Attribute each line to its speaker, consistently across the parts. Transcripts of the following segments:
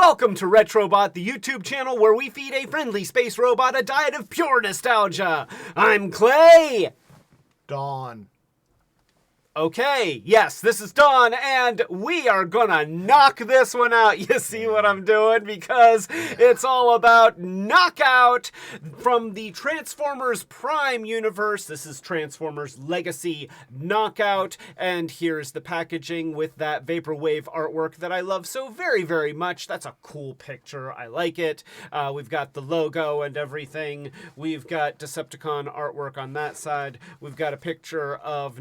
Speaker 1: Welcome to Retrobot, the YouTube channel where we feed a friendly space robot a diet of pure nostalgia. I'm Clay.
Speaker 2: Dawn.
Speaker 1: Okay, yes, this is Dawn, and we are gonna knock this one out. You see what I'm doing? Because it's all about Knockout from the Transformers Prime universe. This is Transformers Legacy Knockout, and here's the packaging with that vaporwave artwork that I love so very, very much. That's a cool picture. I like it. We've got the logo and everything. We've got Decepticon artwork on that side. We've got a picture of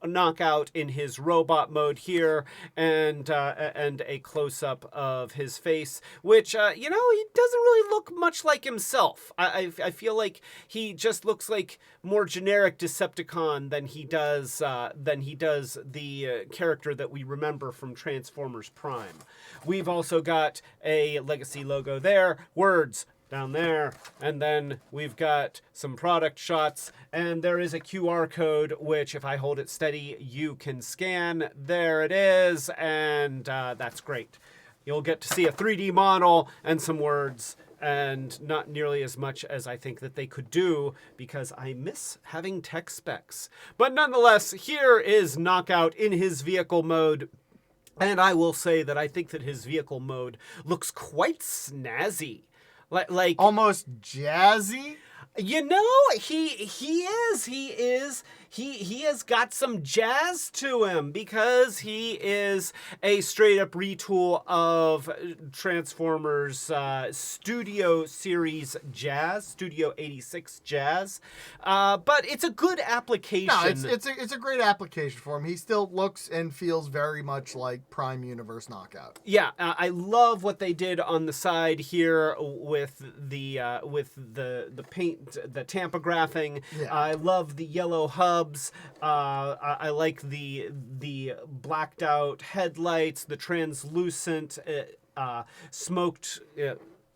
Speaker 1: Knockout in his robot mode here, and a close-up of his face, which he doesn't really look much like himself. I feel like he just looks like more generic Decepticon than he does the character that we remember from Transformers Prime. We've also got a Legacy logo there, words down there, and then we've got some product shots, and there is a QR code, which if I hold it steady, you can scan. There it is, and that's great. You'll get to see a 3D model and some words, and not nearly as much as I think that they could do, because I miss having tech specs. But nonetheless, here is Knockout in his vehicle mode. And I will say that I think that his vehicle mode looks quite snazzy. Like
Speaker 2: Almost jazzy?
Speaker 1: You know, he has got some jazz to him, because he is a straight up retool of Transformers Studio Series Jazz, Studio 86 Jazz. But it's a good application.
Speaker 2: No, it's a great application for him. He still looks and feels very much like Prime Universe Knockout.
Speaker 1: Yeah, I love what they did on the side here with the paint, the tampagraphing. Yeah. I love the yellow hubs. I like the blacked out headlights, the translucent smoked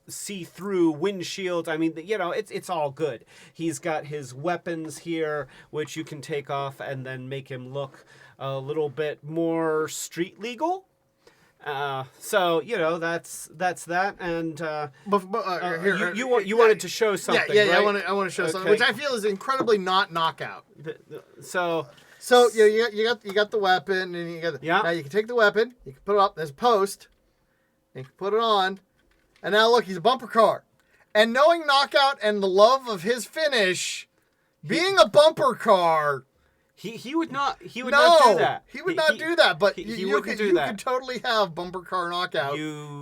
Speaker 1: see-through windshield. I mean, it's all good. He's got his weapons here, which you can take off and then make him look a little bit more street legal. So that's that, and you wanted to show something.
Speaker 2: Yeah,
Speaker 1: right?
Speaker 2: I want to show something, which I feel is incredibly not Knockout.
Speaker 1: So
Speaker 2: you got the weapon, and you got now you can take the weapon, you can put it up. There's a post, and you can put it on, and now look, he's a bumper car. And knowing Knockout and the love of his finish, being a bumper car.
Speaker 1: He would not do that.
Speaker 2: He would not do that, but you
Speaker 1: could
Speaker 2: totally have bumper car Knockout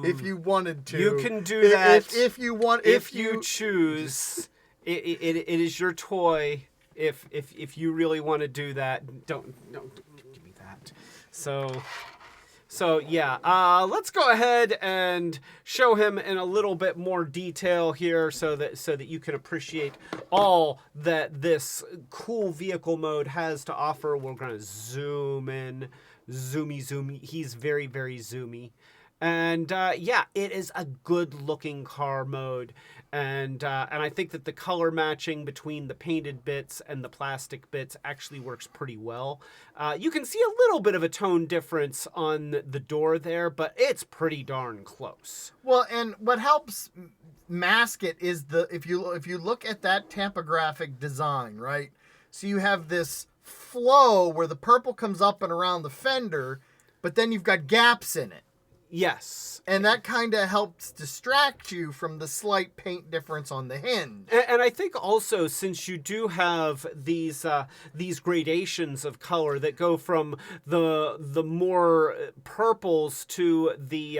Speaker 2: if you wanted to.
Speaker 1: You can do that
Speaker 2: if you want.
Speaker 1: If you choose. It is your toy. If you really want to do that, don't give me that. So yeah, let's go ahead and show him in a little bit more detail here, so that you can appreciate all that this cool vehicle mode has to offer. We're gonna zoom in, zoomy. He's very, very zoomy. And it is a good-looking car mode, and I think that the color matching between the painted bits and the plastic bits actually works pretty well. You can see a little bit of a tone difference on the door there, but it's pretty darn close.
Speaker 2: Well, and what helps mask it is if you look at that tampographic design, right? So you have this flow where the purple comes up and around the fender, but then you've got gaps in it.
Speaker 1: Yes.
Speaker 2: And that kind of helps distract you from the slight paint difference on the hinge.
Speaker 1: And I think also, since you do have these gradations of color that go from the more purples to the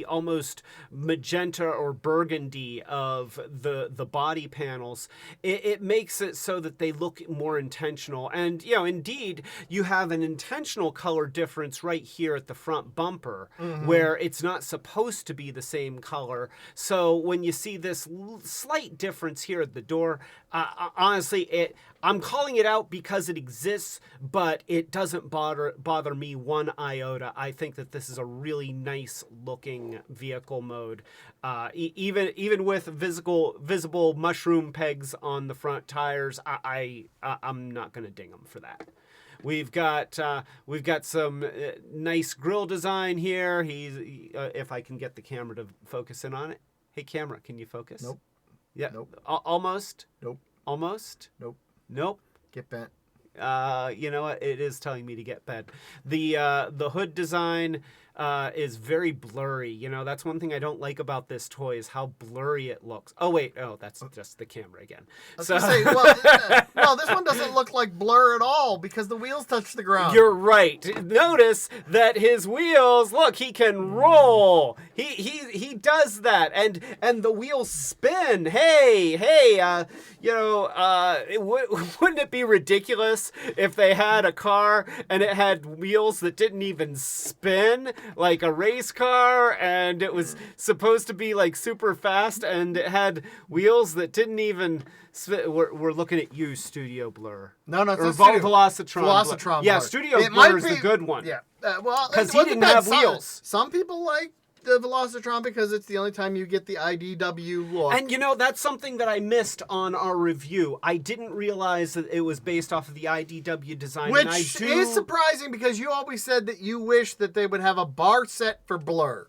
Speaker 1: almost magenta or burgundy of the body panels, it makes it so that they look more intentional. And indeed, you have an intentional color difference right here at the front bumper, where it's not supposed to be the same color. So when you see this slight difference here at the door, honestly, I'm calling it out because it exists, but it doesn't bother me one iota. I think that this is a really nice looking vehicle mode. Even with visible mushroom pegs on the front tires, I'm not going to ding them for that. We've got some nice grill design here. If I can get the camera to focus in on it. Hey, camera, can you focus?
Speaker 2: Nope.
Speaker 1: Yeah.
Speaker 2: Nope.
Speaker 1: Almost.
Speaker 2: Nope.
Speaker 1: Almost.
Speaker 2: Nope.
Speaker 1: Nope.
Speaker 2: Get bent.
Speaker 1: You know what? It is telling me to get bent. The hood design is very blurry. You know, that's one thing I don't like about this toy is how blurry it looks. Oh wait, that's just the camera again.
Speaker 2: I was gonna say, no, this one doesn't look like blur at all because the wheels touch the ground.
Speaker 1: You're right. Notice that his wheels. Look, he can roll. He does that, and the wheels spin. Hey, wouldn't it be ridiculous if they had a car and it had wheels that didn't even spin? Like a race car, and it was supposed to be like super fast, and it had wheels that didn't even. We're looking at you, Studio Blur.
Speaker 2: No, it's
Speaker 1: or
Speaker 2: Velocitron.
Speaker 1: Velocitron.
Speaker 2: Blur.
Speaker 1: Yeah, Studio Blur is the good one.
Speaker 2: Yeah, well,
Speaker 1: because he didn't have wheels.
Speaker 2: Some people like the Velocitron because it's the only time you get the IDW look.
Speaker 1: And you know, that's something that I missed on our review. I didn't realize that it was based off of the IDW design.
Speaker 2: Which is surprising because you always said that you wish that they would have a bar set for Blur.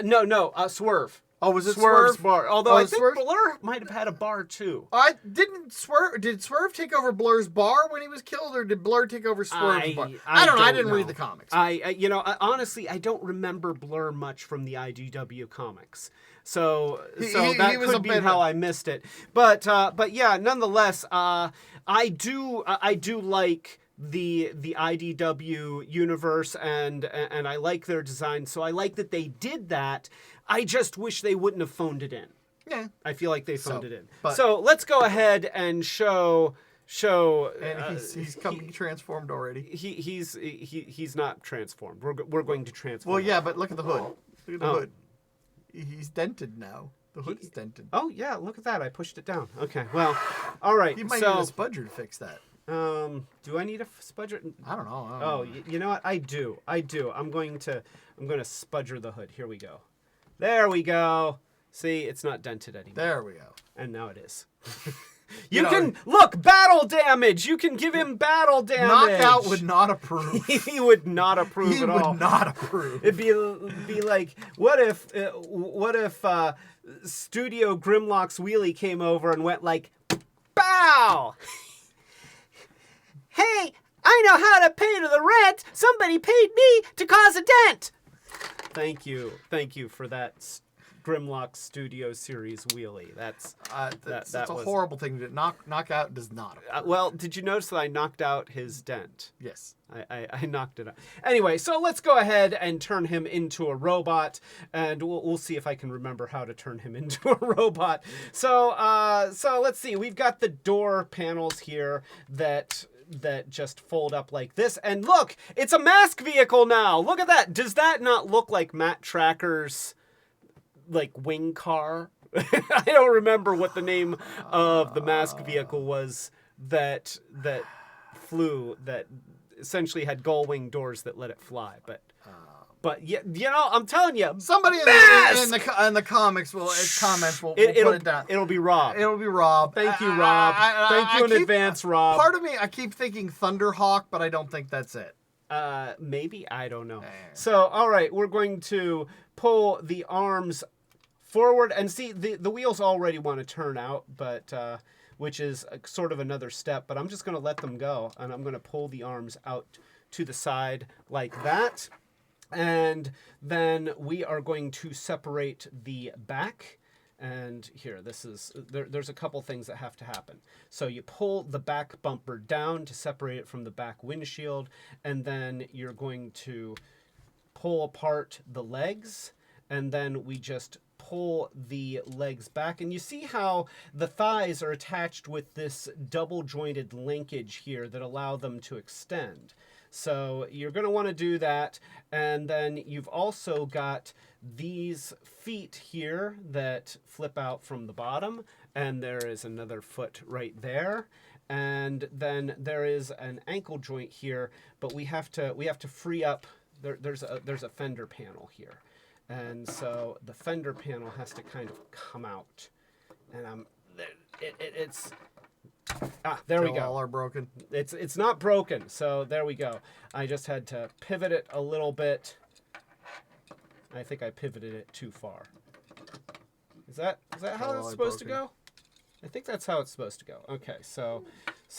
Speaker 1: No, Swerve.
Speaker 2: Oh, was it
Speaker 1: Swerve's
Speaker 2: Swerve?
Speaker 1: bar? Although I think Blur might have had a bar too.
Speaker 2: Did Swerve take over Blur's bar when he was killed, or did Blur take over Swerve's bar? I don't know. I didn't read the comics.
Speaker 1: Honestly, I don't remember Blur much from the IDW comics. So that could be how I missed it. But yeah, nonetheless, I do like the IDW universe, and I like their design. So I like that they did that. I just wish they wouldn't have phoned it in.
Speaker 2: Yeah,
Speaker 1: I feel like they phoned it in. So let's go ahead and show.
Speaker 2: And he's coming transformed already.
Speaker 1: He's not transformed. We're going to transform.
Speaker 2: Well, yeah, but look at the hood. Look at the hood. He's dented now. The hood is dented.
Speaker 1: Oh yeah, look at that. I pushed it down. Okay. Well, all right.
Speaker 2: You might need a spudger to fix that.
Speaker 1: Do I need a spudger?
Speaker 2: I don't know.
Speaker 1: You know what? I do. I'm going to spudger the hood. Here we go. There we go. See, it's not dented anymore.
Speaker 2: There we go.
Speaker 1: And now it is. You can look, battle damage. You can give him battle damage.
Speaker 2: Knockout would not approve.
Speaker 1: He would not approve at all.
Speaker 2: He would not approve.
Speaker 1: It'd be like, what if Studio Grimlock's wheelie came over and went like, bow. Hey, I know how to pay to the rent. Somebody paid me to cause a dent. Thank you for that Grimlock Studio series wheelie. That's
Speaker 2: a horrible thing that knockout does not.
Speaker 1: Well, did you notice that I knocked out his dent?
Speaker 2: Yes.
Speaker 1: I knocked it out. Anyway, so let's go ahead and turn him into a robot, and we'll see if I can remember how to turn him into a robot. So let's see. We've got the door panels here that just fold up like this. And look, it's a mask vehicle now. Look at that. Does that not look like Matt Tracker's like wing car? I don't remember what the name of the mask vehicle was that flew, that essentially had gull wing doors that let it fly. But yeah, you know, I'm telling you,
Speaker 2: somebody in the comics will put it down.
Speaker 1: It'll be Rob.
Speaker 2: It'll be Rob.
Speaker 1: Thank you, Rob. Thank you in advance, Rob.
Speaker 2: Part of me, I keep thinking Thunderhawk, but I don't think that's it.
Speaker 1: Maybe, I don't know. So, all right, we're going to pull the arms forward, and see, the wheels already want to turn out, but which is sort of another step. But I'm just going to let them go, and I'm going to pull the arms out to the side like that. And then we are going to separate the back. And here, there's a couple things that have to happen. So you pull the back bumper down to separate it from the back windshield. And then you're going to pull apart the legs. And then we just pull the legs back. And you see how the thighs are attached with this double jointed linkage here that allow them to extend. So you're going to want to do that. And then you've also got these feet here that flip out from the bottom. And there is another foot right there. And then there is an ankle joint here, but we have to free up. There's a fender panel here. And so the fender panel has to kind of come out. And it's There we go.
Speaker 2: All are broken.
Speaker 1: It's not broken, so there we go. I just had to pivot it a little bit. I think I pivoted it too far. Is that how it's supposed to go? I think that's how it's supposed to go. Okay, so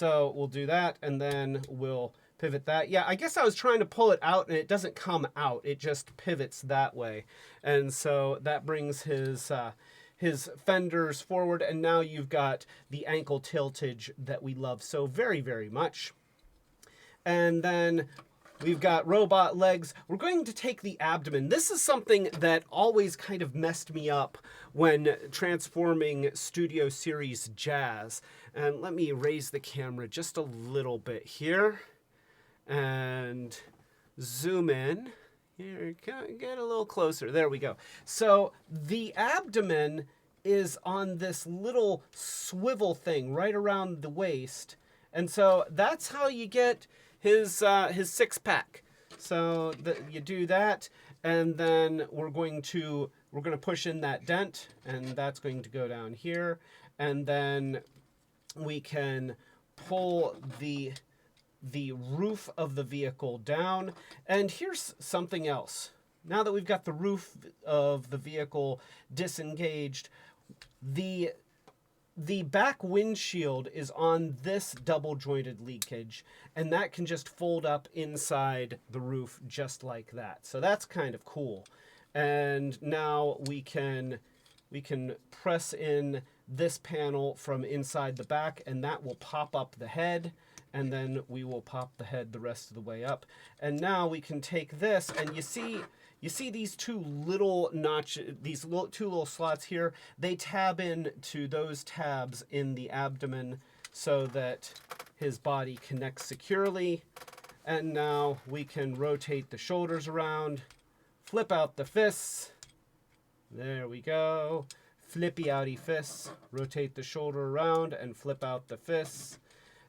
Speaker 1: we'll do that, and then we'll pivot that. Yeah, I guess I was trying to pull it out, and it doesn't come out. It just pivots that way. And so that brings his fenders forward, and now you've got the ankle tiltage that we love so very, very much. And then we've got robot legs. We're going to take the abdomen. This is something that always kind of messed me up when transforming Studio Series Jazz. And let me raise the camera just a little bit here and zoom in. Here, get a little closer. There we go. So the abdomen is on this little swivel thing right around the waist. And so that's how you get his six-pack. So you do that, and then we're going to push in that dent, and that's going to go down here. And then we can pull the roof of the vehicle down. And here's something else. Now that we've got the roof of the vehicle disengaged, the back windshield is on this double jointed leakage, and that can just fold up inside the roof just like that. So that's kind of cool. And now we can press in this panel from inside the back, and that will pop up the head. And then we will pop the head the rest of the way up. And now we can take this, and you see these two little two little slots here? They tab in to those tabs in the abdomen so that his body connects securely. And now we can rotate the shoulders around, flip out the fists. There we go. Flippy outy fists. Rotate the shoulder around and flip out the fists.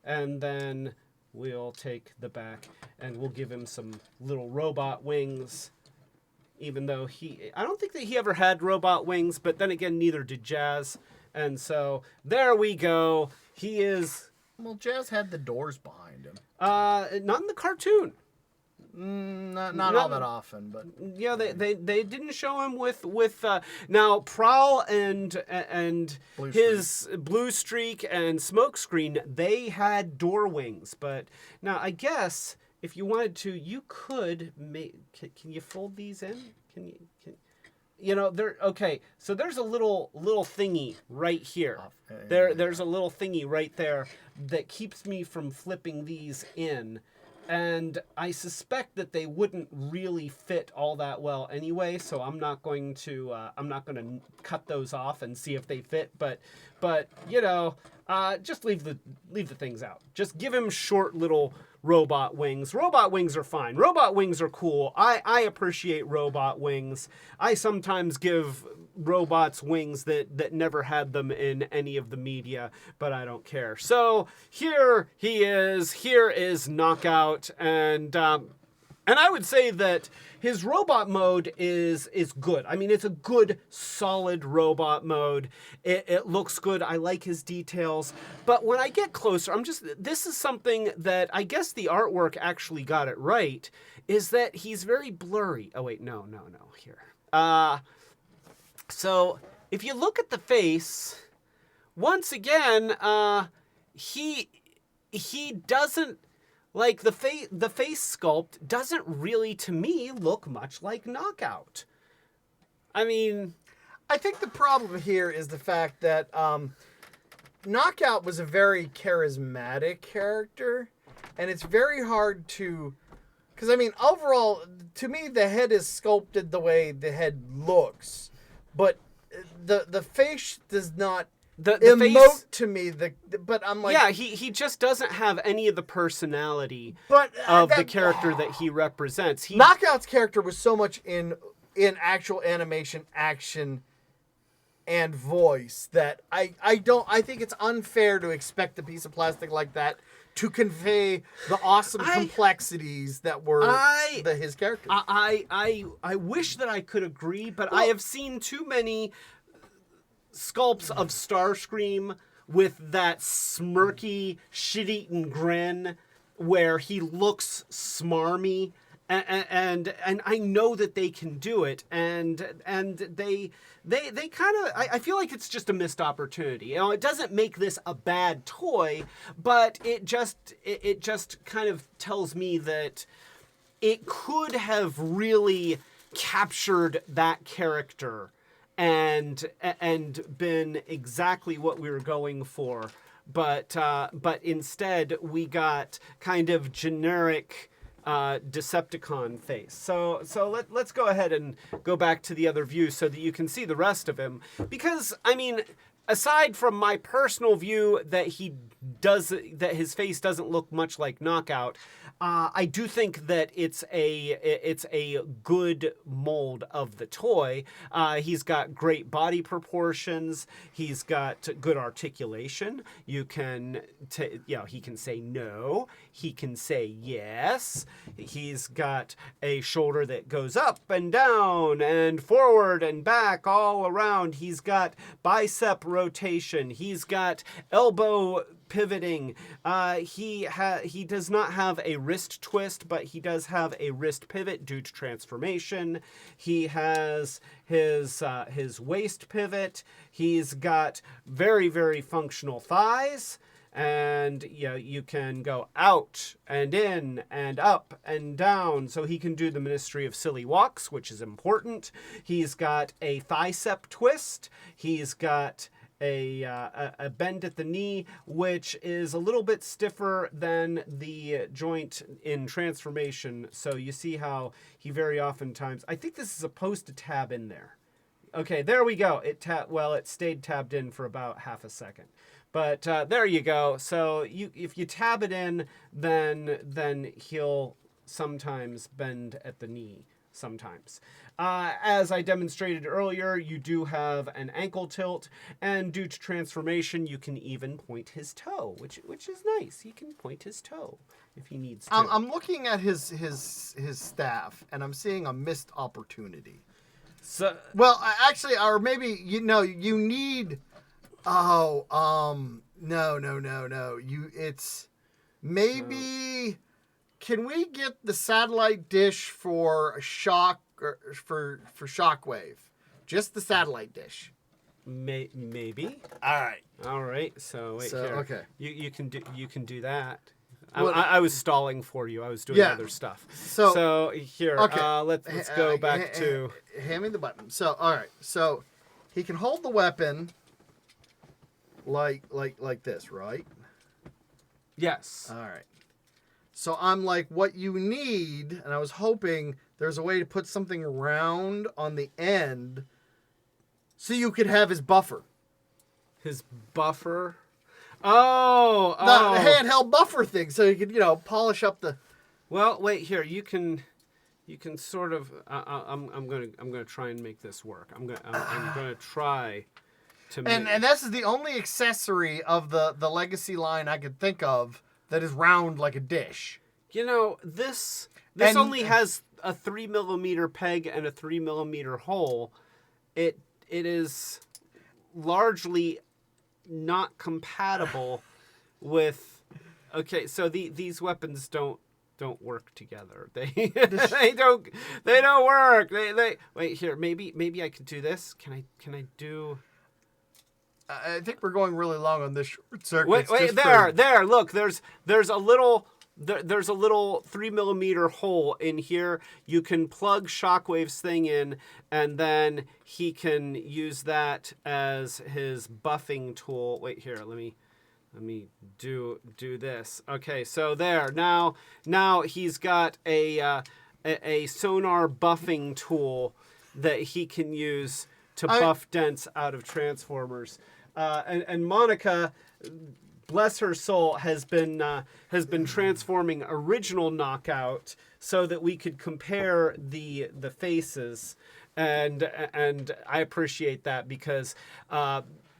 Speaker 1: And then we'll take the back and we'll give him some little robot wings. Even though I don't think that he ever had robot wings, but then again, neither did Jazz. And so there we go. He is...
Speaker 2: Well, Jazz had the doors behind him.
Speaker 1: Not in the cartoon.
Speaker 2: Not all that often, but
Speaker 1: yeah, they didn't show him with now Prowl and his Blue Streak and Smokescreen. They had door wings, but now I guess if you wanted to, you could make. Can you fold these in? Can you know, there. Okay, so there's a little thingy right here. There's a little thingy right there that keeps me from flipping these in. And I suspect that they wouldn't really fit all that well anyway, so I'm not going to cut those off and see if they fit. But you know, just leave the things out. Just give him short little robot wings. Robot wings are fine. Robot wings are cool. I appreciate robot wings. I sometimes give robots wings that never had them in any of the media, but I don't care. So here he is. Here is Knockout, and I would say that his robot mode is good. I mean, it's a good, solid robot mode. It looks good. I like his details. But when I get closer, this is something that I guess the artwork actually got it right, is that he's very blurry. Oh, wait, no, here. So if you look at the face, once again, he doesn't... Like, the face sculpt doesn't really, to me, look much like Knockout. I mean...
Speaker 2: I think the problem here is the fact that Knockout was a very charismatic character, and it's very hard to... Because, I mean, overall, to me, the head is sculpted the way the head looks, but the face does not... The emote face, to me, but I'm like...
Speaker 1: Yeah, he just doesn't have any of the personality of the character that he represents.
Speaker 2: Knockout's character was so much in actual animation, action, and voice that I think it's unfair to expect a piece of plastic like that to convey the awesome complexities that were his character.
Speaker 1: I wish that I could agree, but I have seen too many sculpts of Starscream with that smirky, shit-eaten grin where he looks smarmy. And I know that they can do it, and they kind of, I feel like it's just a missed opportunity. You know, it doesn't make this a bad toy, but it just kind of tells me that it could have really captured that character and been exactly what we were going for, but instead we got kind of generic Decepticon face. So let's go ahead and go back to the other view so that you can see the rest of him. Because, I mean, aside from my personal view that his face doesn't look much like Knockout, I do think that it's a good mold of the toy. He's got great body proportions. He's got good articulation. You can, he can say no. He can say yes. He's got a shoulder that goes up and down and forward and back all around. He's got bicep rotation. He's got elbow pivoting. He does not have a wrist twist, but he does have a wrist pivot due to transformation. He has his waist pivot. He's got very, very functional thighs. And you can go out and in and up and down. So he can do the Ministry of Silly Walks, which is important. He's got a thicep twist. He's got a bend at the knee, which is a little bit stiffer than the joint in transformation. So you see how he very oftentimes, I think this is supposed to tab in there. Okay, there we go. It stayed tabbed in for about half a second. But there you go. So if you tab it in, then he'll sometimes bend at the knee. Sometimes. As I demonstrated earlier, you do have an ankle tilt, and due to transformation, you can even point his toe, which is nice. He can point his toe if he needs to.
Speaker 2: I'm looking at his staff, and I'm seeing a missed opportunity.
Speaker 1: So,
Speaker 2: well, actually, or maybe you need. No. It's maybe. Can we get the satellite dish for for Shockwave? Just the satellite dish.
Speaker 1: Maybe.
Speaker 2: All right.
Speaker 1: So wait here.
Speaker 2: Okay.
Speaker 1: You can do that. I was stalling for you. I was doing other stuff. So here.
Speaker 2: Okay.
Speaker 1: Let's go back to.
Speaker 2: Hand me the button. So all right. So he can hold the weapon. Like this, right?
Speaker 1: Yes.
Speaker 2: All right. So I'm like, what you need, and I was hoping there's a way to put something round on the end so you could have his buffer.
Speaker 1: His buffer? Oh.
Speaker 2: The handheld buffer thing, so you could, polish up the...
Speaker 1: Well, wait here. You can sort of... I'm gonna try and make this work. I'm gonna try to make...
Speaker 2: And this is the only accessory of the Legacy line I could think of that is round like a dish.
Speaker 1: This only has a 3mm peg and a 3mm hole. It is largely not compatible with. Okay, so these weapons don't work together. They don't work. They wait here. Maybe I could do this. Can I do?
Speaker 2: I think we're going really long on this short circuit.
Speaker 1: Wait, there. Look, there's a little 3mm hole in here. You can plug Shockwave's thing in, and then he can use that as his buffing tool. Wait here, let me do this. Okay, so there. Now he's got a sonar buffing tool that he can use to buff dents out of Transformers. And Monica, bless her soul, has been transforming original Knockout so that we could compare the faces, and I appreciate that because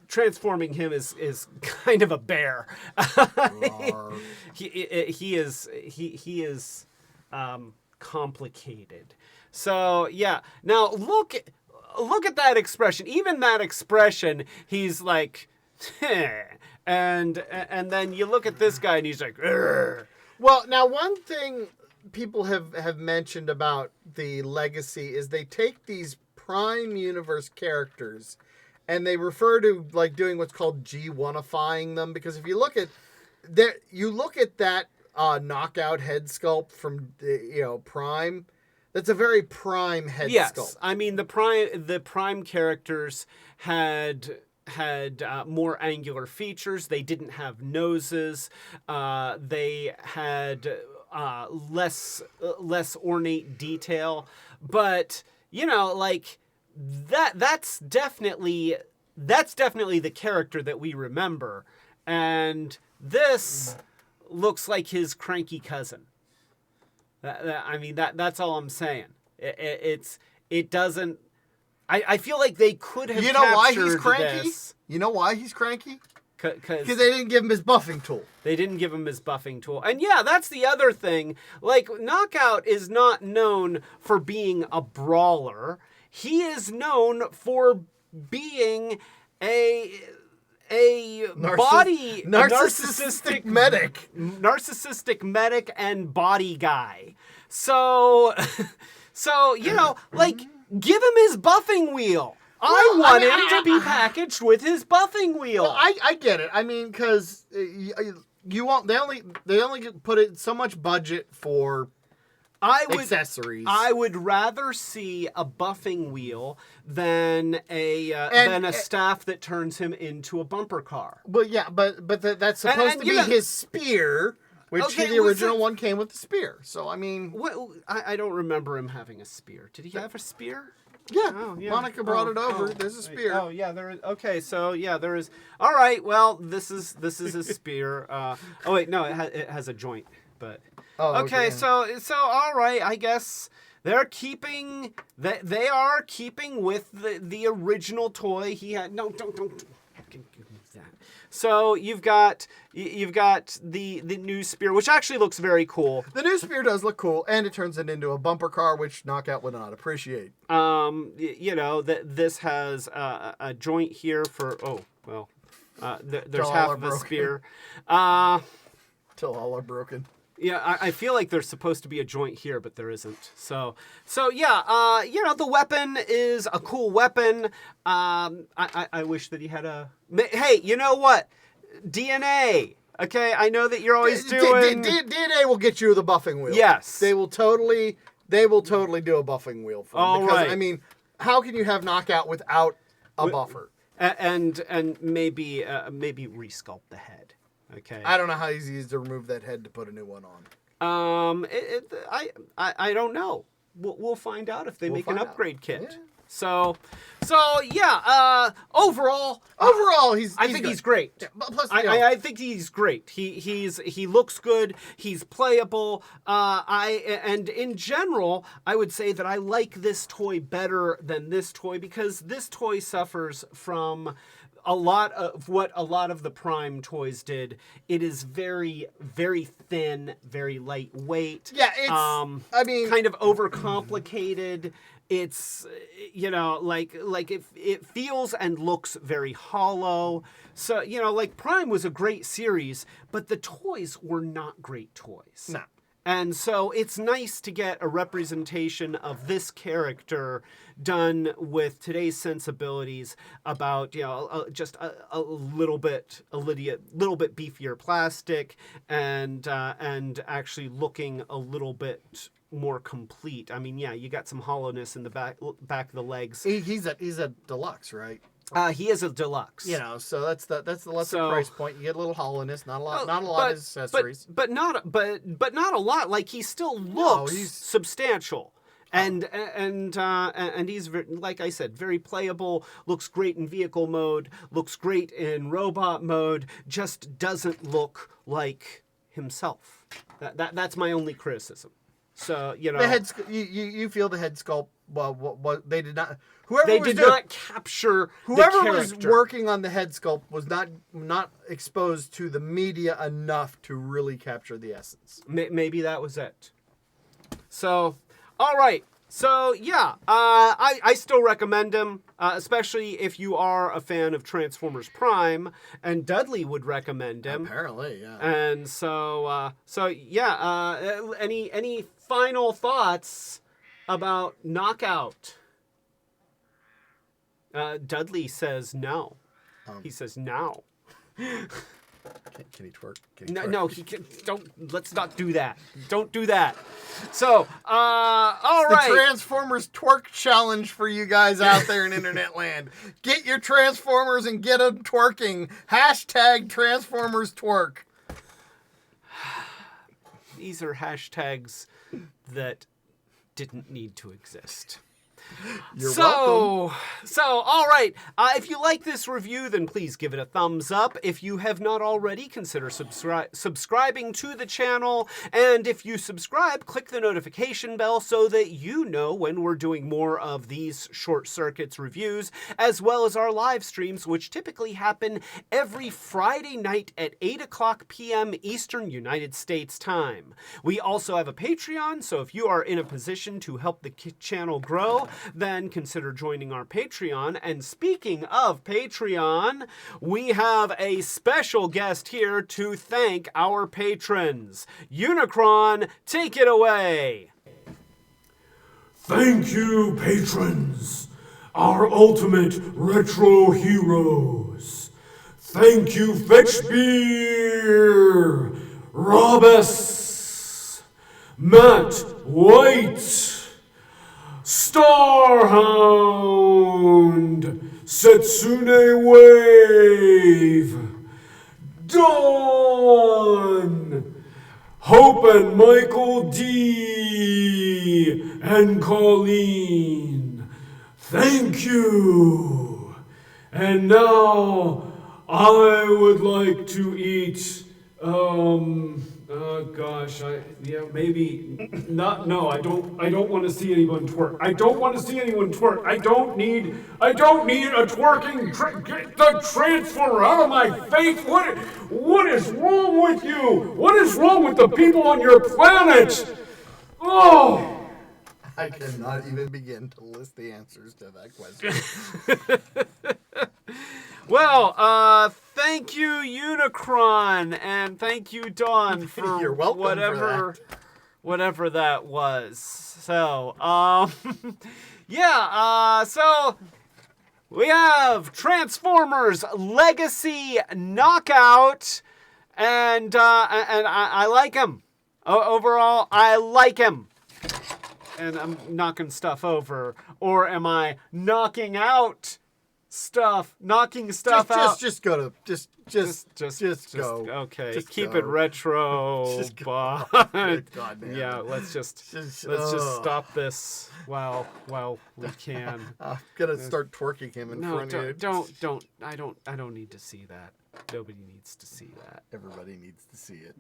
Speaker 1: transforming him is kind of a bear. He is complicated. So yeah. Now look at that expression. Even that expression, he's like, and then you look at this guy and he's like, "Urgh."
Speaker 2: Well, now one thing people have mentioned about the legacy is they take these Prime Universe characters and they refer to like doing what's called G1ifying them, because if you look at that knockout head sculpt from Prime, that's a very Prime head sculpt.
Speaker 1: Yes, I mean the Prime characters had more angular features. They didn't have noses. They had less ornate detail. But like that's definitely the character that we remember. And this looks like his cranky cousin. That's all I'm saying. It doesn't. I feel like they could have.
Speaker 2: You know why he's
Speaker 1: captured
Speaker 2: cranky?
Speaker 1: this.
Speaker 2: You know why he's cranky?
Speaker 1: Because
Speaker 2: they didn't give him his buffing tool.
Speaker 1: They didn't give him his buffing tool. And yeah, that's the other thing. Like, Knockout is not known for being a brawler. He is known for being a narcissistic
Speaker 2: medic.
Speaker 1: Narcissistic medic and body guy. So like, give him his buffing wheel. I want him to be packaged with his buffing wheel.
Speaker 2: Well, I get it. I mean, because you won't. They only put it so much budget for accessories.
Speaker 1: I would rather see a buffing wheel than a staff that turns him into a bumper car.
Speaker 2: Well, yeah, but that's supposed to be his spear. Which the original one came with the spear. So, I mean...
Speaker 1: I don't remember him having a spear. Did he have a spear?
Speaker 2: Yeah. Oh, yeah. Monica brought it over. There's a spear.
Speaker 1: Oh, yeah, there is. Okay, so, yeah, there is. All right, well, this is his spear. Wait, no, it has a joint. But okay, so all right, I guess they're keeping... They are keeping with the original toy he had. No, don't give me that. So you've got the new spear, which actually looks very cool.
Speaker 2: The new spear does look cool, and it turns it into a bumper car, which Knockout would not appreciate.
Speaker 1: This has a joint here for there's half of a spear.
Speaker 2: Till all are broken.
Speaker 1: Yeah, I feel like there's supposed to be a joint here, but there isn't. So yeah, the weapon is a cool weapon. I wish that he had a... Hey, you know what? DNA. Okay, I know that you're always doing...
Speaker 2: DNA will get you the buffing wheel.
Speaker 1: Yes.
Speaker 2: They will totally do a buffing wheel for him.
Speaker 1: Right.
Speaker 2: I mean, how can you have Knockout without a buffer?
Speaker 1: And maybe resculpt the head. Okay.
Speaker 2: I don't know how easy it is to remove that head to put a new one on.
Speaker 1: I don't know. We'll find out if they make an upgrade kit.
Speaker 2: Yeah.
Speaker 1: So yeah. Overall, I think he's great.
Speaker 2: Yeah, plus,
Speaker 1: I think he's great. He looks good. He's playable. And in general, I would say that I like this toy better than this toy, because this toy suffers from a lot of what a lot of the Prime toys did. It is very, very thin, very lightweight.
Speaker 2: Yeah, it's
Speaker 1: kind of overcomplicated. It's like it feels and looks very hollow. So like Prime was a great series, but the toys were not great toys.
Speaker 2: No.
Speaker 1: And so it's nice to get a representation of this character done with today's sensibilities about, just a little bit beefier plastic and actually looking a little bit more complete. I mean, yeah, you got some hollowness in the back of the legs.
Speaker 2: He's a deluxe, right?
Speaker 1: He is a deluxe.
Speaker 2: So that's the lesser price point. You get a little hollowness, not a lot of accessories.
Speaker 1: But not a lot. Like, he still looks substantial. And he's, like I said, very playable, looks great in vehicle mode, looks great in robot mode, just doesn't look like himself. That's my only criticism. So,
Speaker 2: the head you feel the head sculpt, what they did not...
Speaker 1: Whoever
Speaker 2: was working on the head sculpt was not exposed to the media enough to really capture the essence.
Speaker 1: Maybe that was it. So, all right. So, yeah, I still recommend him, especially if you are a fan of Transformers Prime, and Dudley would recommend him.
Speaker 2: Apparently, yeah.
Speaker 1: And any final thoughts about Knockout? Dudley says no. He says no.
Speaker 2: Can he twerk?
Speaker 1: No, he can. Don't. Let's not do that. Don't do that. So, all right.
Speaker 2: The Transformers twerk challenge for you guys out there in internet land. Get your Transformers and get them twerking. # Transformers twerk.
Speaker 1: These are hashtags that didn't need to exist.
Speaker 2: You're welcome.
Speaker 1: So, all right. If you like this review, then please give it a thumbs up. If you have not already, consider subscribing to the channel. And if you subscribe, click the notification bell so that you know when we're doing more of these Short Circuits reviews, as well as our live streams, which typically happen every Friday night at 8:00 p.m. Eastern United States time. We also have a Patreon, so if you are in a position to help the channel grow, then consider joining our Patreon. And speaking of Patreon, we have a special guest here to thank our patrons. Unicron, take it away.
Speaker 3: Thank you, patrons, our ultimate retro heroes. Thank you, Fetchbeer, Robus, Matt White, Starhound, Setsune Wave, Dawn, Hope and Michael D, and Colleen. Thank you. And now I would like to eat, maybe not. No, I don't want to see anyone twerk. I don't want to see anyone twerk. I don't need a twerking get the Transformer out of my face. What is wrong with you? What is wrong with the people on your planet? Oh!
Speaker 2: I cannot even begin to list the answers to that question.
Speaker 1: Well, thank you, Unicron, and thank you, Dawn, for
Speaker 2: You're welcome
Speaker 1: whatever that was. So, so we have Transformers Legacy Knockout, and I like him. Overall, I like him. And I'm knocking stuff over, or am I knocking out stuff? Knocking stuff out.
Speaker 2: Just go to just go.
Speaker 1: Okay,
Speaker 2: just
Speaker 1: keep
Speaker 2: go.
Speaker 1: it retro.
Speaker 2: Just go. Goddamn.
Speaker 1: Yeah, let's just stop this while we can.
Speaker 2: I'm gonna start twerking him in front of you.
Speaker 1: Don't. I don't need to see that. Nobody needs to see that.
Speaker 2: Everybody needs to see it.